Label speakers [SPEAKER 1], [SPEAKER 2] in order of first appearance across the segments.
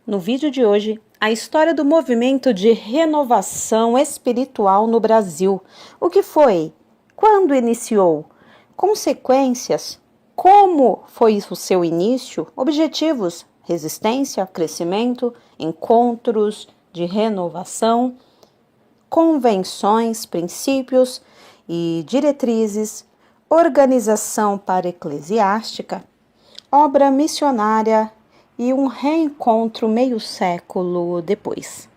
[SPEAKER 1] No vídeo de hoje, a história do movimento de renovação espiritual no Brasil. O que foi? Quando iniciou? Consequências? Como foi o seu início? Objetivos? Resistência, crescimento, encontros de renovação, convenções, princípios e diretrizes, organização para-eclesiástica, obra missionária e um reencontro meio século depois.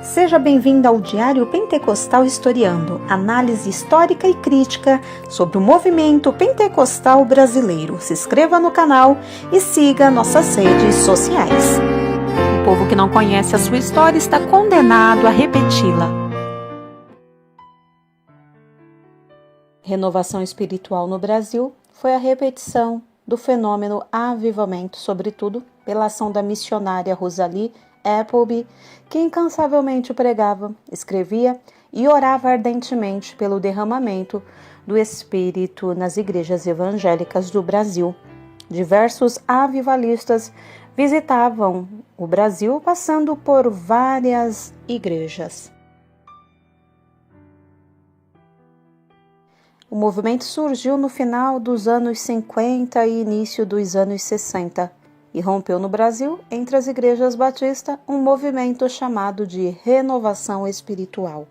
[SPEAKER 1] Seja bem-vindo ao Diário Pentecostal Historiando, análise histórica e crítica sobre o movimento pentecostal brasileiro. Se inscreva no canal e siga nossas redes sociais. O povo que não conhece a sua história está condenado a repeti-la. Renovação espiritual no Brasil foi a repetição do fenômeno avivamento, sobretudo pela ação da missionária Rosalie Appleby, que incansavelmente pregava, escrevia e orava ardentemente pelo derramamento do Espírito nas igrejas evangélicas do Brasil. Diversos avivalistas visitavam o Brasil, passando por várias igrejas. O movimento surgiu no final dos anos 50 e início dos anos 60 e rompeu no Brasil, entre as igrejas batistas, um movimento chamado de renovação espiritual.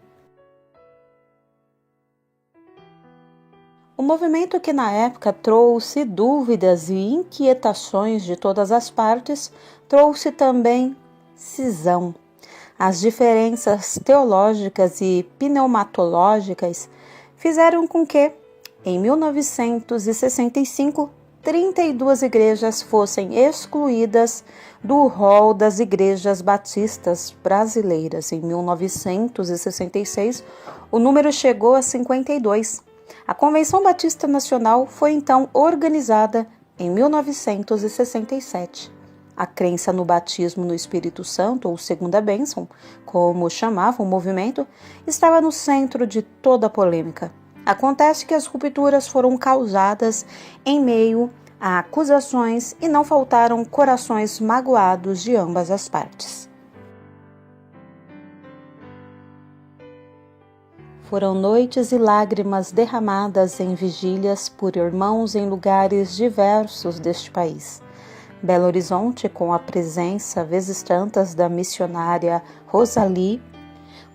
[SPEAKER 1] O movimento, que na época trouxe dúvidas e inquietações de todas as partes, trouxe também cisão. As diferenças teológicas e pneumatológicas fizeram com que, em 1965, 32 igrejas fossem excluídas do rol das igrejas batistas brasileiras. Em 1966, o número chegou a 52. A Convenção Batista Nacional foi então organizada em 1967. A crença no batismo no Espírito Santo, ou segunda bênção, como chamava o movimento, estava no centro de toda a polêmica. Acontece que as rupturas foram causadas em meio a acusações e não faltaram corações magoados de ambas as partes. Foram noites e lágrimas derramadas em vigílias por irmãos em lugares diversos deste país. Belo Horizonte, com a presença vezes tantas da missionária Rosalie,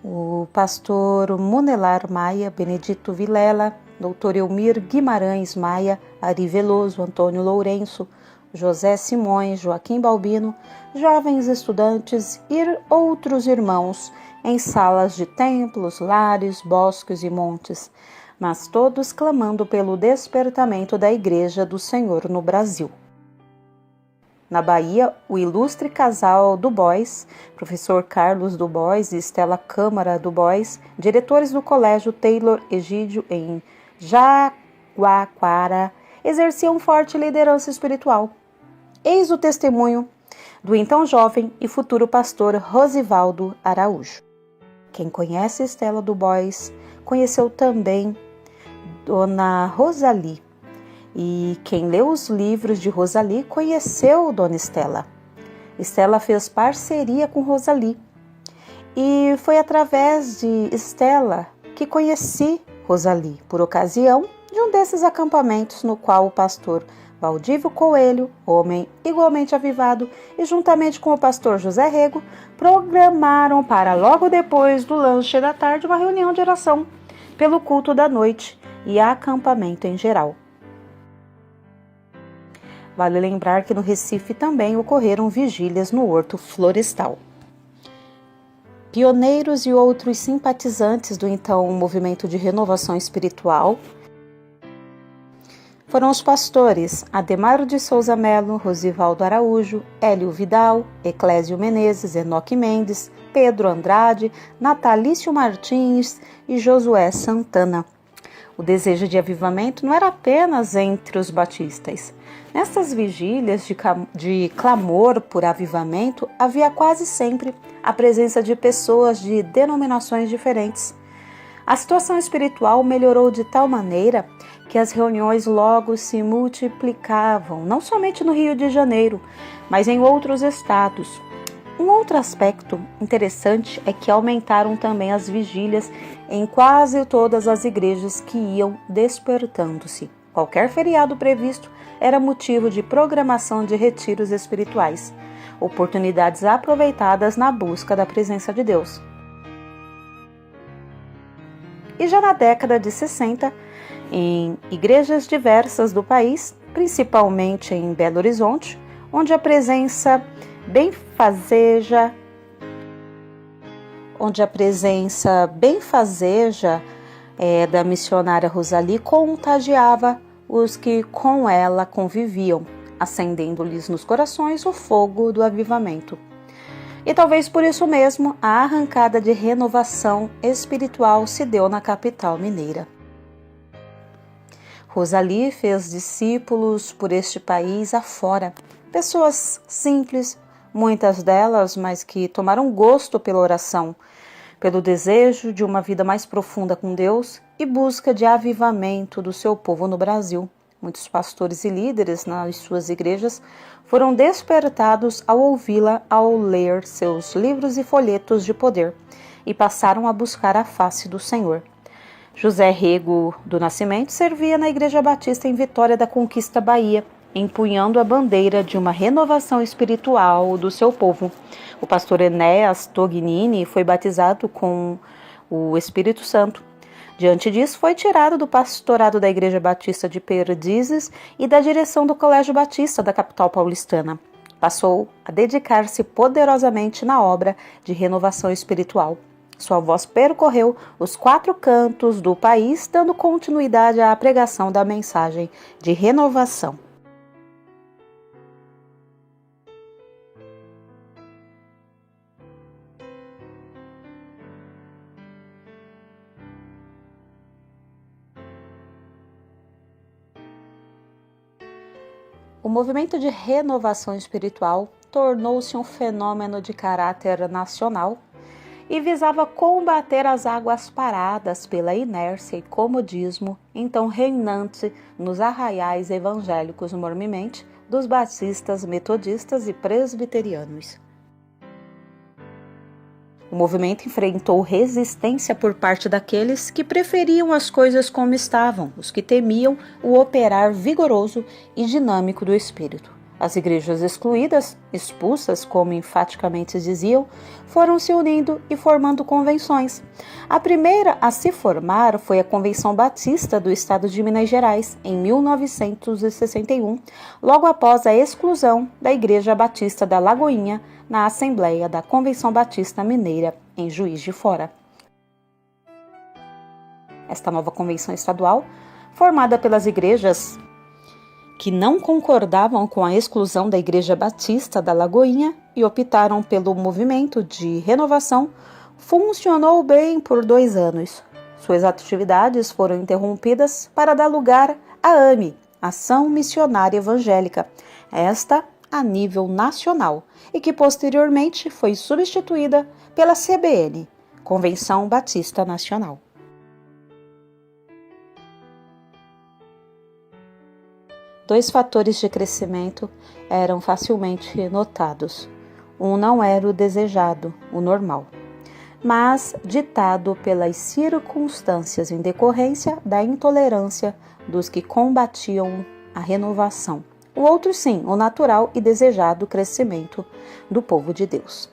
[SPEAKER 1] o pastor Munelar Maia, Benedito Vilela, doutor Elmir Guimarães Maia, Ari Veloso, Antônio Lourenço, José Simões, Joaquim Balbino, jovens estudantes e outros irmãos em salas de templos, lares, bosques e montes, mas todos clamando pelo despertamento da Igreja do Senhor no Brasil. Na Bahia, o ilustre casal Dubois, professor Carlos Dubois e Estela Câmara Dubois, diretores do Colégio Taylor Egídio em Jaguaquara, exerciam forte liderança espiritual. Eis o testemunho do então jovem e futuro pastor Rosivaldo Araújo. Quem conhece Estela Dubois conheceu também Dona Rosalie. E quem leu os livros de Rosalie conheceu Dona Estela. Estela fez parceria com Rosalie. E foi através de Estela que conheci Rosalie, por ocasião de um desses acampamentos no qual o pastor Valdívio Coelho, homem igualmente avivado, e juntamente com o pastor José Rego, programaram para logo depois do lanche da tarde uma reunião de oração pelo culto da noite e acampamento em geral. Vale lembrar que no Recife também ocorreram vigílias no Horto Florestal. Pioneiros e outros simpatizantes do então movimento de renovação espiritual foram os pastores Ademar de Souza Melo, Rosivaldo Araújo, Hélio Vidal, Eclésio Menezes, Enoque Mendes, Pedro Andrade, Natalício Martins e Josué Santana. O desejo de avivamento não era apenas entre os batistas. Nessas vigílias de clamor por avivamento, havia quase sempre a presença de pessoas de denominações diferentes. A situação espiritual melhorou de tal maneira que as reuniões logo se multiplicavam, não somente no Rio de Janeiro, mas em outros estados. Um outro aspecto interessante é que aumentaram também as vigílias em quase todas as igrejas que iam despertando-se. Qualquer feriado previsto era motivo de programação de retiros espirituais, oportunidades aproveitadas na busca da presença de Deus. E já na década de 60, em igrejas diversas do país, principalmente em Belo Horizonte, onde a presença benfazeja da missionária Rosali contagiava os que com ela conviviam, acendendo-lhes nos corações o fogo do avivamento. E talvez por isso mesmo a arrancada de renovação espiritual se deu na capital mineira. Rosali fez discípulos por este país afora, pessoas simples, muitas delas, mas que tomaram gosto pela oração, pelo desejo de uma vida mais profunda com Deus e busca de avivamento do seu povo no Brasil. Muitos pastores e líderes nas suas igrejas foram despertados ao ouvi-la, ao ler seus livros e folhetos de poder, e passaram a buscar a face do Senhor. José Rego do Nascimento servia na Igreja Batista em Vitória da Conquista, Bahia, empunhando a bandeira de uma renovação espiritual do seu povo. O pastor Enéas Tognini foi batizado com o Espírito Santo. Diante disso, foi tirado do pastorado da Igreja Batista de Perdizes e da direção do Colégio Batista da capital paulistana. Passou a dedicar-se poderosamente na obra de renovação espiritual. Sua voz percorreu os 4 cantos do país, dando continuidade à pregação da mensagem de renovação. O movimento de renovação espiritual tornou-se um fenômeno de caráter nacional e visava combater as águas paradas pela inércia e comodismo então reinante nos arraiais evangélicos mormente dos batistas, metodistas e presbiterianos. O movimento enfrentou resistência por parte daqueles que preferiam as coisas como estavam, os que temiam o operar vigoroso e dinâmico do Espírito. As igrejas excluídas, expulsas, como enfaticamente diziam, foram se unindo e formando convenções. A primeira a se formar foi a Convenção Batista do Estado de Minas Gerais, em 1961, logo após a exclusão da Igreja Batista da Lagoinha na Assembleia da Convenção Batista Mineira, em Juiz de Fora. Esta nova convenção estadual, formada pelas igrejas que não concordavam com a exclusão da Igreja Batista da Lagoinha e optaram pelo movimento de renovação, funcionou bem por 2 anos. Suas atividades foram interrompidas para dar lugar à AME, Ação Missionária Evangélica, esta a nível nacional, e que posteriormente foi substituída pela CBN, Convenção Batista Nacional. Dois fatores de crescimento eram facilmente notados. Um não era o desejado, o normal, mas ditado pelas circunstâncias em decorrência da intolerância dos que combatiam a renovação. O outro, sim, o natural e desejado crescimento do povo de Deus.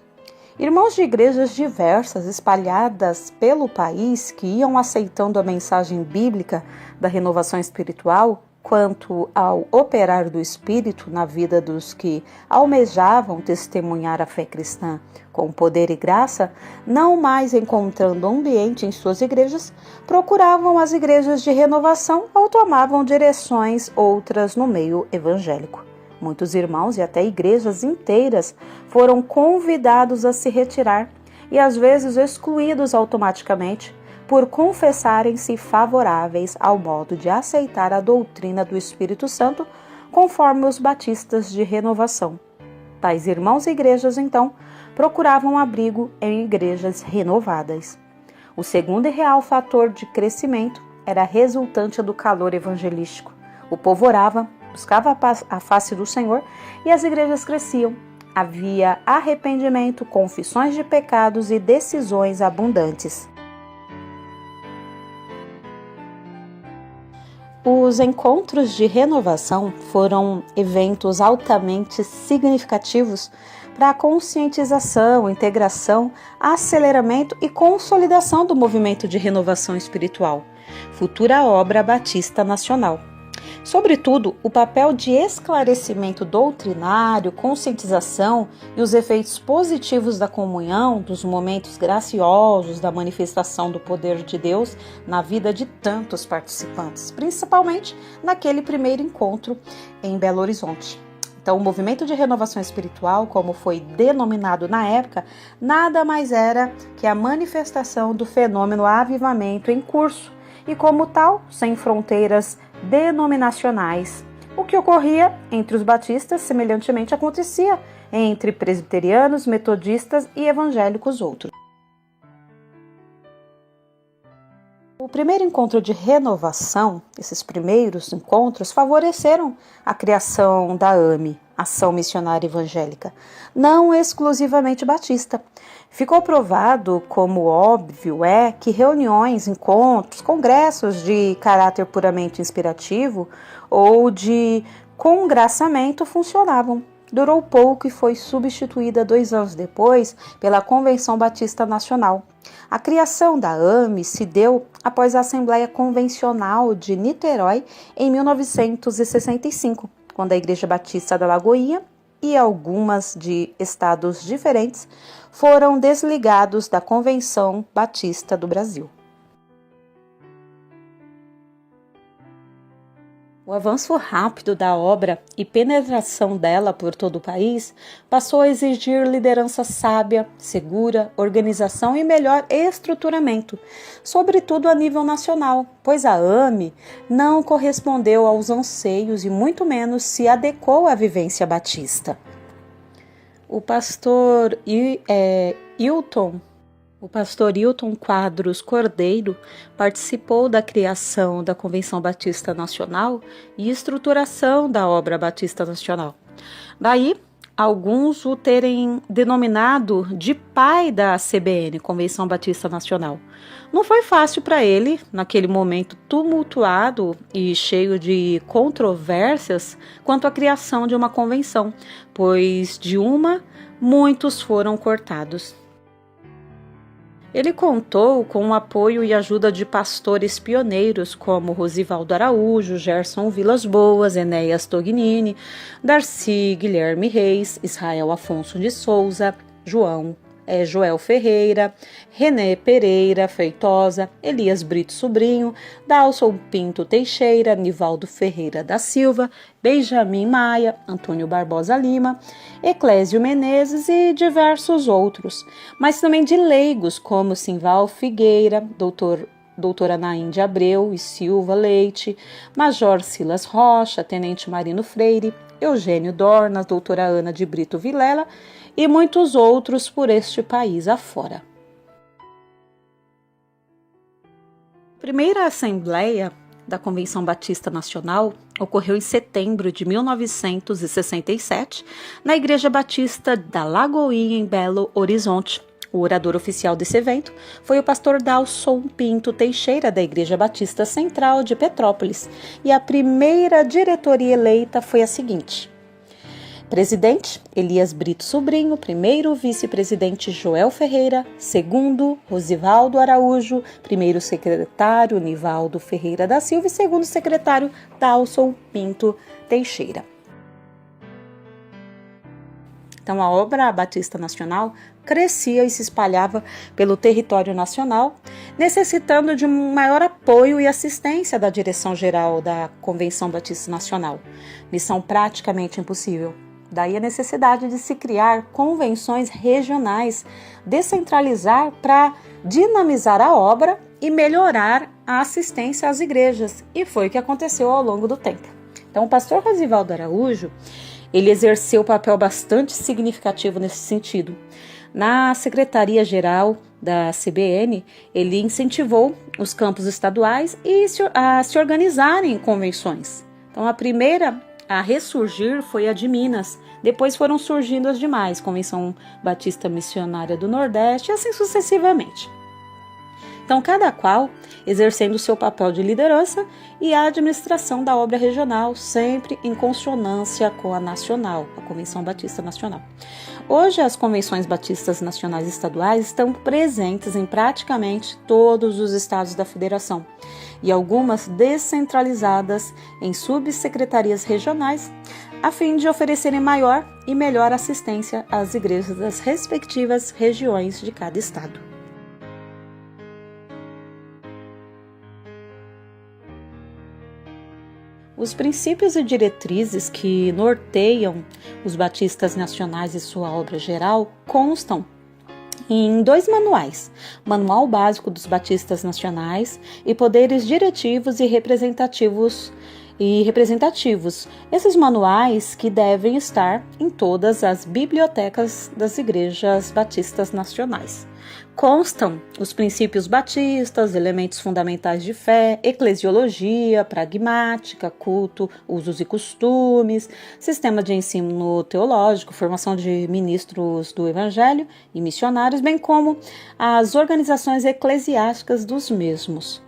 [SPEAKER 1] Irmãos de igrejas diversas espalhadas pelo país que iam aceitando a mensagem bíblica da renovação espiritual, quanto ao operar do Espírito na vida dos que almejavam testemunhar a fé cristã com poder e graça, não mais encontrando ambiente em suas igrejas, procuravam as igrejas de renovação ou tomavam direções outras no meio evangélico. Muitos irmãos e até igrejas inteiras foram convidados a se retirar e às vezes excluídos automaticamente por confessarem-se favoráveis ao modo de aceitar a doutrina do Espírito Santo, conforme os batistas de renovação. Tais irmãos e igrejas, então, procuravam abrigo em igrejas renovadas. O segundo e real fator de crescimento era resultante do calor evangelístico. O povo orava, buscava a face do Senhor e as igrejas cresciam. havia arrependimento, confissões de pecados e decisões abundantes. Os encontros de renovação foram eventos altamente significativos para a conscientização, integração, aceleramento e consolidação do movimento de renovação espiritual, futura obra batista nacional. Sobretudo, o papel de esclarecimento doutrinário, conscientização e os efeitos positivos da comunhão, dos momentos graciosos da manifestação do poder de Deus na vida de tantos participantes, principalmente naquele primeiro encontro em Belo Horizonte. Então, o movimento de renovação espiritual, como foi denominado na época, nada mais era que a manifestação do fenômeno avivamento em curso e, como tal, sem fronteiras denominacionais. O que ocorria entre os batistas, semelhantemente, acontecia entre presbiterianos, metodistas e evangélicos outros. O primeiro encontro de renovação, esses primeiros encontros, favoreceram a criação da AME, Ação Missionária Evangélica, não exclusivamente batista. Ficou provado, como óbvio que reuniões, encontros, congressos de caráter puramente inspirativo ou de congraçamento funcionavam. Durou pouco e foi substituída 2 anos depois pela Convenção Batista Nacional. A criação da AME se deu após a Assembleia Convencional de Niterói em 1965, quando a Igreja Batista da Lagoinha e algumas de estados diferentes foram desligados da Convenção Batista do Brasil. O avanço rápido da obra e penetração dela por todo o país passou a exigir liderança sábia, segura, organização e melhor estruturamento, sobretudo a nível nacional, pois a AME não correspondeu aos anseios e muito menos se adequou à vivência batista. O pastor Hilton Quadros Cordeiro participou da criação da Convenção Batista Nacional e estruturação da obra Batista Nacional. Daí, alguns o terem denominado de pai da CBN, Convenção Batista Nacional. Não foi fácil para ele, naquele momento tumultuado e cheio de controvérsias, quanto à criação de uma convenção, pois de uma, muitos foram cortados. Ele contou com o apoio e ajuda de pastores pioneiros como Rosivaldo Araújo, Gerson Vilas Boas, Enéas Tognini, Darcy Guilherme Reis, Israel Afonso de Souza, Joel Ferreira, René Pereira Feitosa, Elias Brito Sobrinho, Dalson Pinto Teixeira, Nivaldo Ferreira da Silva, Benjamin Maia, Antônio Barbosa Lima, Eclésio Menezes e diversos outros, mas também de leigos como Simval Figueira, doutora Naim de Abreu e Silva Leite, Major Silas Rocha, Tenente Marino Freire, Eugênio Dornas, doutora Ana de Brito Vilela e muitos outros por este país afora. A primeira Assembleia da Convenção Batista Nacional ocorreu em setembro de 1967, na Igreja Batista da Lagoinha, em Belo Horizonte. O orador oficial desse evento foi o pastor Dalson Pinto Teixeira, da Igreja Batista Central de Petrópolis, e a primeira diretoria eleita foi a seguinte: presidente, Elias Brito Sobrinho. Primeiro, vice-presidente, Joel Ferreira. Segundo, Rosivaldo Araújo. Primeiro secretário, Nivaldo Ferreira da Silva. E segundo secretário, Dalson Pinto Teixeira. Então, a obra Batista Nacional crescia e se espalhava pelo território nacional, necessitando de um maior apoio e assistência da direção-geral da Convenção Batista Nacional. Missão praticamente impossível. Daí a necessidade de se criar convenções regionais, descentralizar para dinamizar a obra e melhorar a assistência às igrejas. E foi o que aconteceu ao longo do tempo. Então, o pastor Rosivaldo Araújo, ele exerceu um papel bastante significativo nesse sentido. Na Secretaria-Geral da CBN, ele incentivou os campos estaduais a se organizarem em convenções. Então, a primeira a ressurgir foi a de Minas. Depois foram surgindo as demais, Convenção Batista Missionária do Nordeste, e assim sucessivamente. Então, cada qual exercendo o seu papel de liderança e a administração da obra regional, sempre em consonância com a nacional, a Convenção Batista Nacional. Hoje, as convenções batistas nacionais e estaduais estão presentes em praticamente todos os estados da federação e algumas descentralizadas em subsecretarias regionais, a fim de oferecerem maior e melhor assistência às igrejas das respectivas regiões de cada estado. Os princípios e diretrizes que norteiam os batistas nacionais e sua obra geral constam em 2 manuais: Manual Básico dos Batistas Nacionais e Poderes Diretivos e Representativos. Esses manuais que devem estar em todas as bibliotecas das igrejas batistas nacionais. Constam os princípios batistas, elementos fundamentais de fé, eclesiologia, pragmática, culto, usos e costumes, sistema de ensino teológico, formação de ministros do evangelho e missionários, bem como as organizações eclesiásticas dos mesmos.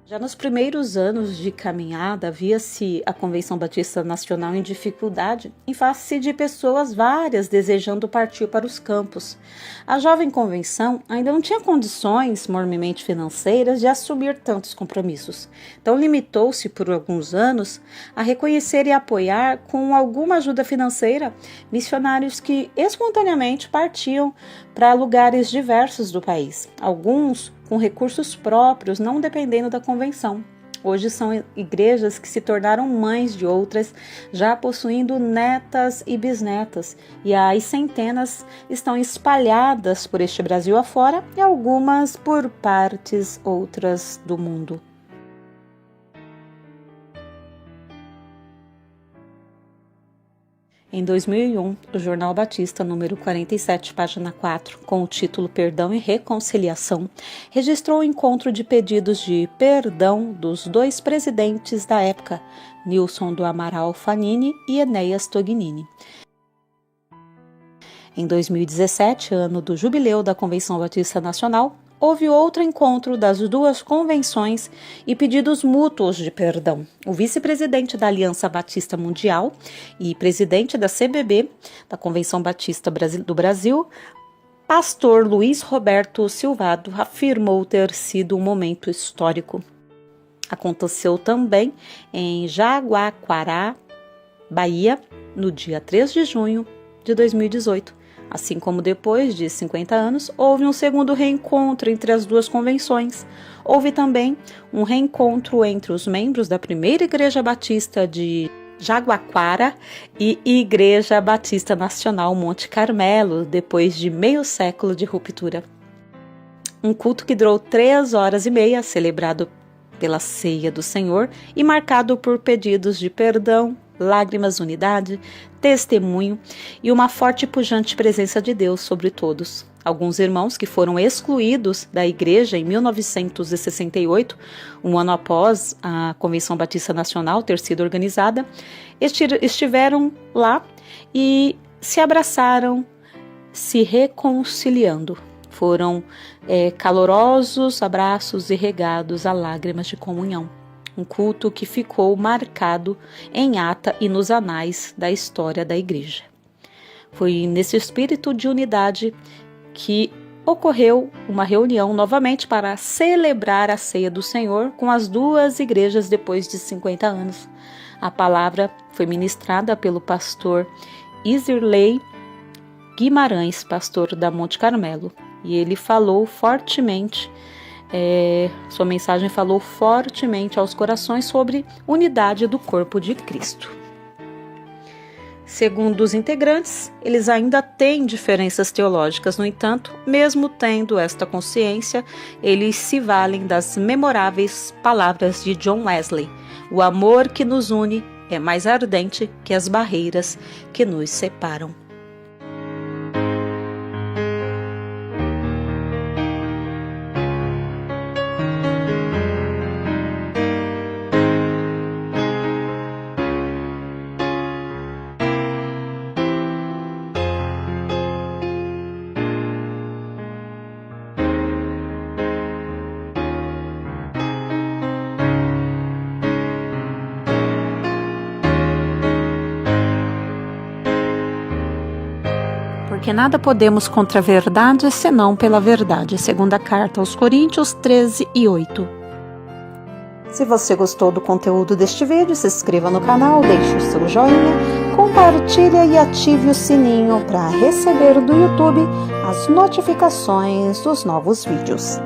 [SPEAKER 1] Já nos primeiros anos de caminhada, via-se a Convenção Batista Nacional em dificuldade em face de pessoas várias desejando partir para os campos. A jovem convenção ainda não tinha condições, mormente financeiras, de assumir tantos compromissos. Então limitou-se por alguns anos a reconhecer e apoiar com alguma ajuda financeira missionários que espontaneamente partiam para lugares diversos do país. Alguns com recursos próprios, não dependendo da convenção. Hoje são igrejas que se tornaram mães de outras, já possuindo netas e bisnetas, e as centenas estão espalhadas por este Brasil afora e algumas por partes outras do mundo. Em 2001, o Jornal Batista, número 47, página 4, com o título Perdão e Reconciliação, registrou o encontro de pedidos de perdão dos 2 presidentes da época, Nilson do Amaral Fanini e Enéas Tognini. Em 2017, ano do jubileu da Convenção Batista Nacional, houve outro encontro das 2 convenções e pedidos mútuos de perdão. O vice-presidente da Aliança Batista Mundial e presidente da CBB, da Convenção Batista do Brasil, pastor Luiz Roberto Silvado, afirmou ter sido um momento histórico. Aconteceu também em Jaguaquará, Bahia, no dia 3 de junho de 2018. Assim como depois de 50 anos, houve um segundo reencontro entre as 2 convenções. Houve também um reencontro entre os membros da primeira Igreja Batista de Jaguaquara e Igreja Batista Nacional Monte Carmelo, depois de meio século de ruptura. Um culto que durou 3 horas e meia, celebrado pela ceia do Senhor e marcado por pedidos de perdão, lágrimas, unidade, testemunho e uma forte e pujante presença de Deus sobre todos. Alguns irmãos que foram excluídos da igreja em 1968, um ano após a Convenção Batista Nacional ter sido organizada, estiveram lá e se abraçaram, se reconciliando. Foram calorosos abraços e regados a lágrimas de comunhão. Um culto que ficou marcado em ata e nos anais da história da igreja. Foi nesse espírito de unidade que ocorreu uma reunião novamente para celebrar a ceia do Senhor com as 2 igrejas depois de 50 anos. A palavra foi ministrada pelo pastor Iserley Guimarães, pastor da Monte Carmelo, e ele falou fortemente. Sua mensagem falou fortemente aos corações sobre unidade do corpo de Cristo. Segundo os integrantes, eles ainda têm diferenças teológicas, no entanto, mesmo tendo esta consciência, eles se valem das memoráveis palavras de John Wesley: o amor que nos une é mais ardente que as barreiras que nos separam. porque nada podemos contra a verdade, senão pela verdade. Segunda carta aos Coríntios 13:8. Se você gostou do conteúdo deste vídeo, se inscreva no canal, deixe o seu joinha, compartilhe e ative o sininho para receber do YouTube as notificações dos novos vídeos.